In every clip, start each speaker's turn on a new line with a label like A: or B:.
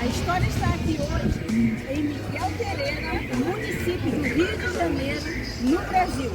A: A história está aqui hoje em Miguel Pereira, município do Rio de Janeiro, no Brasil.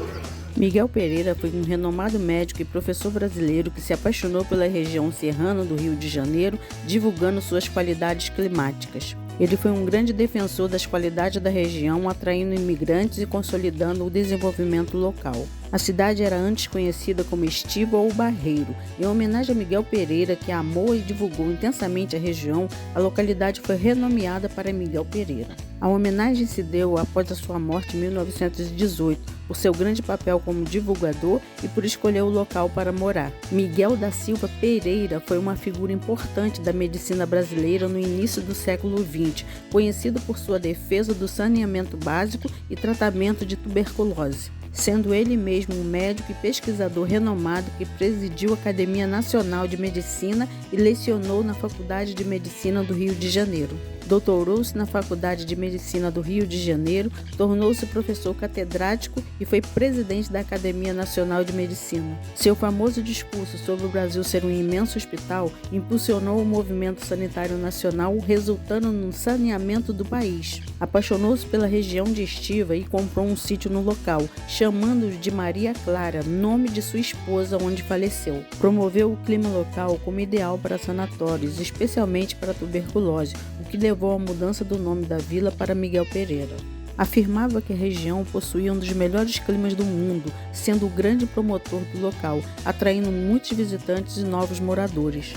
B: Miguel Pereira foi um renomado médico e professor brasileiro que se apaixonou pela região serrana do Rio de Janeiro, divulgando suas qualidades climáticas. Ele foi um grande defensor das qualidades da região, atraindo imigrantes e consolidando o desenvolvimento local. A cidade era antes conhecida como Estiva ou Barreiro. Em homenagem a Miguel Pereira, que amou e divulgou intensamente a região, a localidade foi renomeada para Miguel Pereira. A homenagem se deu após a sua morte em 1918, por seu grande papel como divulgador e por escolher o local para morar. Miguel da Silva Pereira foi uma figura importante da medicina brasileira no início do século XX, conhecido por sua defesa do saneamento básico e tratamento de tuberculose, sendo ele mesmo um médico e pesquisador renomado que presidiu a Academia Nacional de Medicina e lecionou na Faculdade de Medicina do Rio de Janeiro. Doutorou-se na Faculdade de Medicina do Rio de Janeiro, tornou-se professor catedrático e foi presidente da Academia Nacional de Medicina. Seu famoso discurso sobre o Brasil ser um imenso hospital impulsionou o movimento sanitário nacional, resultando no saneamento do país. Apaixonou-se pela região de Estiva e comprou um sítio no local, chamando-o de Maria Clara, nome de sua esposa, onde faleceu. Promoveu o clima local como ideal para sanatórios, especialmente para tuberculose, o que levou à mudança do nome da vila para Miguel Pereira. Afirmava que a região possuía um dos melhores climas do mundo, sendo o grande promotor do local, atraindo muitos visitantes e novos moradores.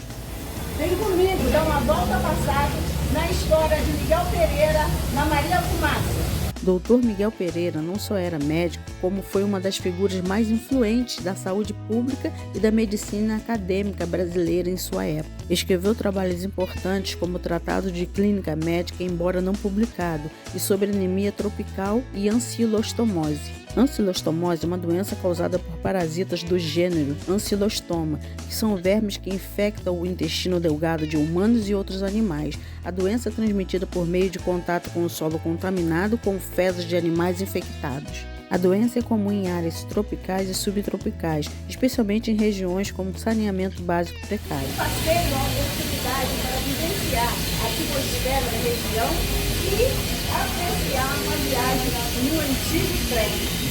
A: Vem comigo dar uma volta passada na história de Miguel Pereira, na Maria Fumaça.
B: Dr. Miguel Pereira não só era médico, como foi uma das figuras mais influentes da saúde pública e da medicina acadêmica brasileira em sua época. Escreveu trabalhos importantes como o Tratado de Clínica Médica, embora não publicado, e sobre anemia tropical e ancilostomose. Ancilostomose é uma doença causada por parasitas do gênero Ancilostoma, que são vermes que infectam o intestino delgado de humanos e outros animais. A doença é transmitida por meio de contato com o solo contaminado com fezes de animais infectados. A doença é comum em áreas tropicais e subtropicais, especialmente em regiões com saneamento básico precário.
A: Passei uma oportunidade para vivenciar a atmosfera da região e apreciar uma viagem no antigo trem.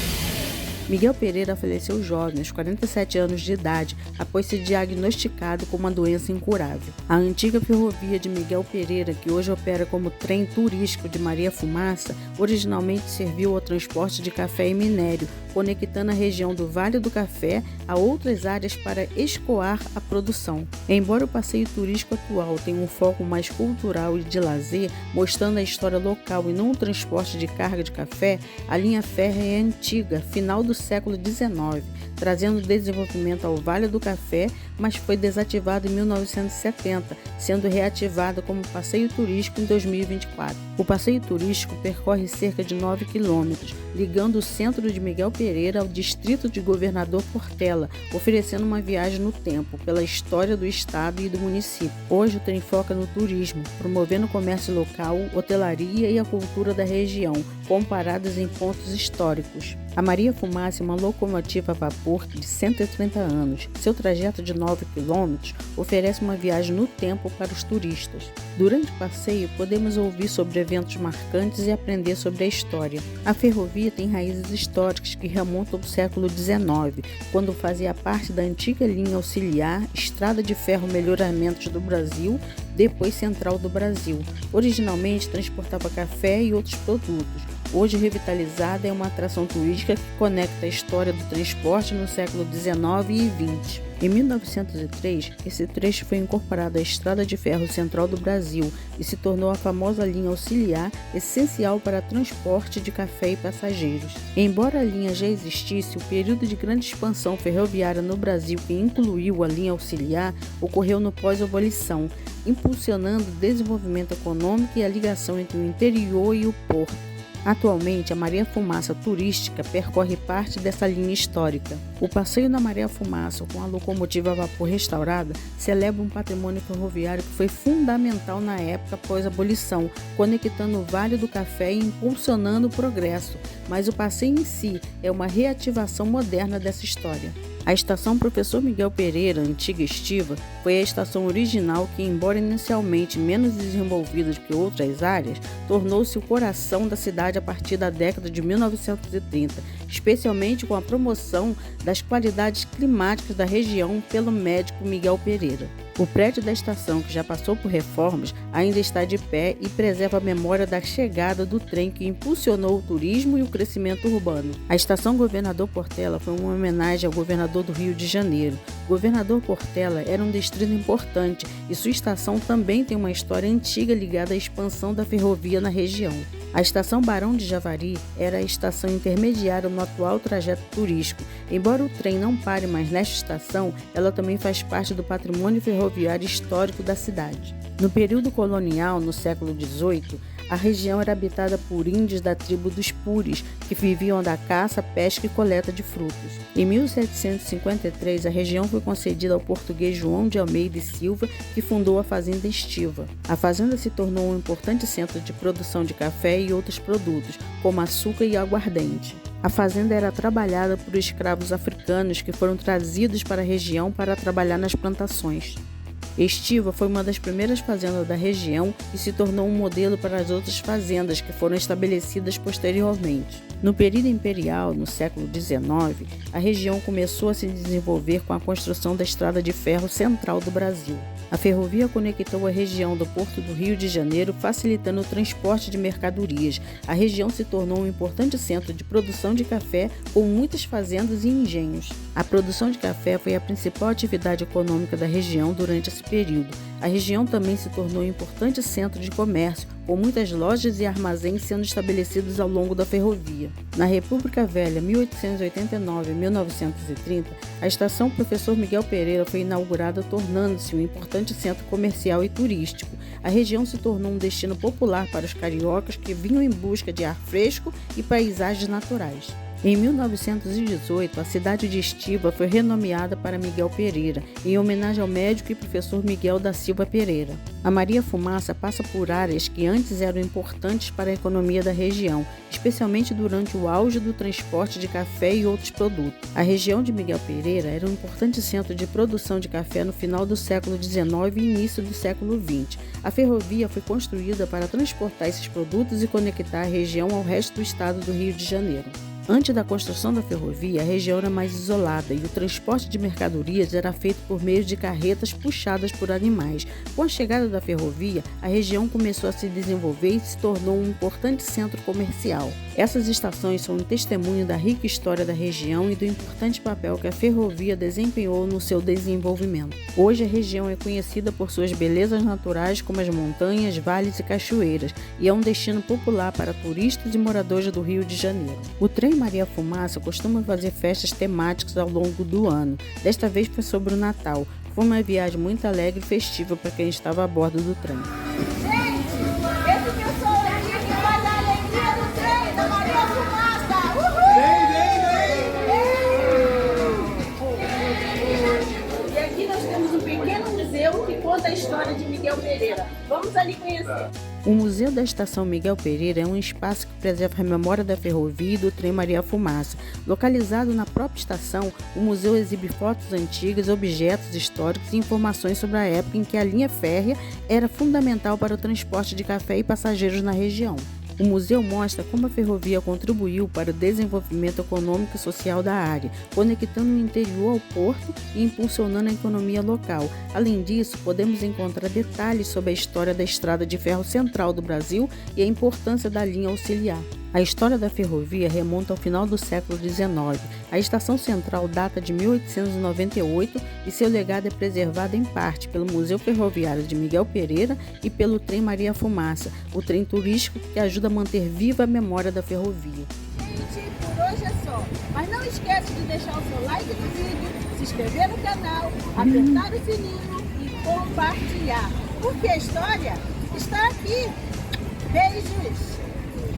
B: Miguel Pereira faleceu jovem, aos 47 anos de idade, após ser diagnosticado com uma doença incurável. A antiga ferrovia de Miguel Pereira, que hoje opera como trem turístico de Maria Fumaça, originalmente serviu ao transporte de café e minério, conectando a região do Vale do Café a outras áreas para escoar a produção. Embora o passeio turístico atual tenha um foco mais cultural e de lazer, mostrando a história local e não o transporte de carga de café, a linha férrea é antiga, final do século XIX, trazendo desenvolvimento ao Vale do Café, mas foi desativado em 1970, sendo reativada como passeio turístico em 2024. O passeio turístico percorre cerca de 9 quilômetros, ligando o centro de Miguel Pereira ao distrito de Governador Portela, oferecendo uma viagem no tempo pela história do estado e do município. Hoje o trem foca no turismo, promovendo o comércio local, hotelaria e a cultura da região, comparadas em pontos históricos. A Maria Fumaça é uma locomotiva a vapor de 130 anos. Seu trajeto de 9 quilômetros oferece uma viagem no tempo para os turistas. Durante o passeio, podemos ouvir sobre eventos marcantes e aprender sobre a história. A ferrovia tem raízes históricas que remontam ao século XIX, quando fazia parte da antiga linha auxiliar Estrada de Ferro Melhoramentos do Brasil, depois Central do Brasil. Originalmente transportava café e outros produtos. Hoje revitalizada, é uma atração turística que conecta a história do transporte no século XIX e XX. Em 1903, esse trecho foi incorporado à Estrada de Ferro Central do Brasil e se tornou a famosa linha auxiliar, essencial para transporte de café e passageiros. Embora a linha já existisse, o período de grande expansão ferroviária no Brasil, que incluiu a linha auxiliar, ocorreu no pós-abolição, impulsionando o desenvolvimento econômico e a ligação entre o interior e o porto. Atualmente, a Maria Fumaça turística percorre parte dessa linha histórica. O passeio na Maria Fumaça, com a locomotiva a vapor restaurada, celebra um patrimônio ferroviário que foi fundamental na época após a abolição, conectando o Vale do Café e impulsionando o progresso. Mas o passeio em si é uma reativação moderna dessa história. A estação Professor Miguel Pereira, antiga Estiva, foi a estação original que, embora inicialmente menos desenvolvida do que outras áreas, tornou-se o coração da cidade a partir da década de 1930, especialmente com a promoção das qualidades climáticas da região pelo médico Miguel Pereira. O prédio da estação, que já passou por reformas, ainda está de pé e preserva a memória da chegada do trem que impulsionou o turismo e o crescimento urbano. A estação Governador Portela foi uma homenagem ao governador do Rio de Janeiro. Governador Portela era um distrito importante e sua estação também tem uma história antiga ligada à expansão da ferrovia na região. A estação Barão de Javari era a estação intermediária no atual trajeto turístico. Embora o trem não pare mais nesta estação, ela também faz parte do patrimônio ferroviário histórico da cidade. No período colonial, no século XVIII, a região era habitada por índios da tribo dos Puris, que viviam da caça, pesca e coleta de frutos. Em 1753, a região foi concedida ao português João de Almeida e Silva, que fundou a Fazenda Estiva. A fazenda se tornou um importante centro de produção de café e outros produtos, como açúcar e aguardente. A fazenda era trabalhada por escravos africanos que foram trazidos para a região para trabalhar nas plantações. Estiva foi uma das primeiras fazendas da região e se tornou um modelo para as outras fazendas que foram estabelecidas posteriormente. No período imperial, no século XIX, a região começou a se desenvolver com a construção da Estrada de Ferro Central do Brasil. A ferrovia conectou a região do Porto do Rio de Janeiro, facilitando o transporte de mercadorias. A região se tornou um importante centro de produção de café, com muitas fazendas e engenhos. A produção de café foi a principal atividade econômica da região durante esse período. A região também se tornou um importante centro de comércio, com muitas lojas e armazéns sendo estabelecidos ao longo da ferrovia. Na República Velha, 1889-1930, a estação Professor Miguel Pereira foi inaugurada, tornando-se um importante centro comercial e turístico. A região se tornou um destino popular para os cariocas que vinham em busca de ar fresco e paisagens naturais. Em 1918, a cidade de Estiva foi renomeada para Miguel Pereira, em homenagem ao médico e professor Miguel da Silva Pereira. A Maria Fumaça passa por áreas que antes eram importantes para a economia da região, especialmente durante o auge do transporte de café e outros produtos. A região de Miguel Pereira era um importante centro de produção de café no final do século XIX e início do século XX. A ferrovia foi construída para transportar esses produtos e conectar a região ao resto do estado do Rio de Janeiro. Antes da construção da ferrovia, a região era mais isolada e o transporte de mercadorias era feito por meio de carretas puxadas por animais. Com a chegada da ferrovia, a região começou a se desenvolver e se tornou um importante centro comercial. Essas estações são um testemunho da rica história da região e do importante papel que a ferrovia desempenhou no seu desenvolvimento. Hoje, a região é conhecida por suas belezas naturais, como as montanhas, vales e cachoeiras, e é um destino popular para turistas e moradores do Rio de Janeiro. O trem Maria Fumaça costuma fazer festas temáticas ao longo do ano. Desta vez foi sobre o Natal. Foi uma viagem muito alegre e festiva para quem estava a bordo do trem.
A: Gente, esse pessoal aqui que vai dar alegria no trem da Maria Fumaça. Uhul! E aqui nós temos um pequeno museu que conta a história de Miguel Pereira. Vamos ali conhecer.
B: O Museu da Estação Miguel Pereira é um espaço que preserva a memória da ferrovia e do trem Maria Fumaça. Localizado na própria estação, o museu exibe fotos antigas, objetos históricos e informações sobre a época em que a linha férrea era fundamental para o transporte de café e passageiros na região. O museu mostra como a ferrovia contribuiu para o desenvolvimento econômico e social da área, conectando o interior ao porto e impulsionando a economia local. Além disso, podemos encontrar detalhes sobre a história da Estrada de Ferro Central do Brasil e a importância da linha auxiliar. A história da ferrovia remonta ao final do século XIX. A estação central data de 1898 e seu legado é preservado em parte pelo Museu Ferroviário de Miguel Pereira e pelo trem Maria Fumaça, o trem turístico que ajuda a manter viva a memória da ferrovia.
A: Gente, por hoje é só. Mas não esquece de deixar o seu like no vídeo, se inscrever no canal, apertar o sininho e compartilhar. Porque a história está aqui. Beijos!